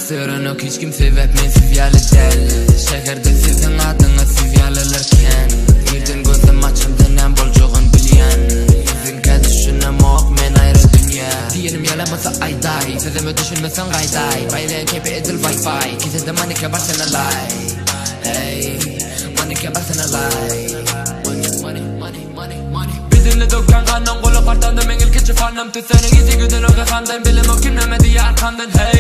Sırrını hiç kim sebepmensiz yalı del. Şehirde sizin adınız siz yalılarken birden gözüm açıldı nem bolcuğun bilyen. Sizin kesişine mok men ayrı dünya. Diyelim yalamasa ayday, sözümü düşünmesen gayday. Baylayan kepi edil wifi, kimse de manike barsana lay. Hey, manike barsana lay. Bizimle döken kandan kolu partandı mengil keçi fanım. Tüsenin izi güdün o kefamdan bilim o kimlemedi ya arkamdan. Hey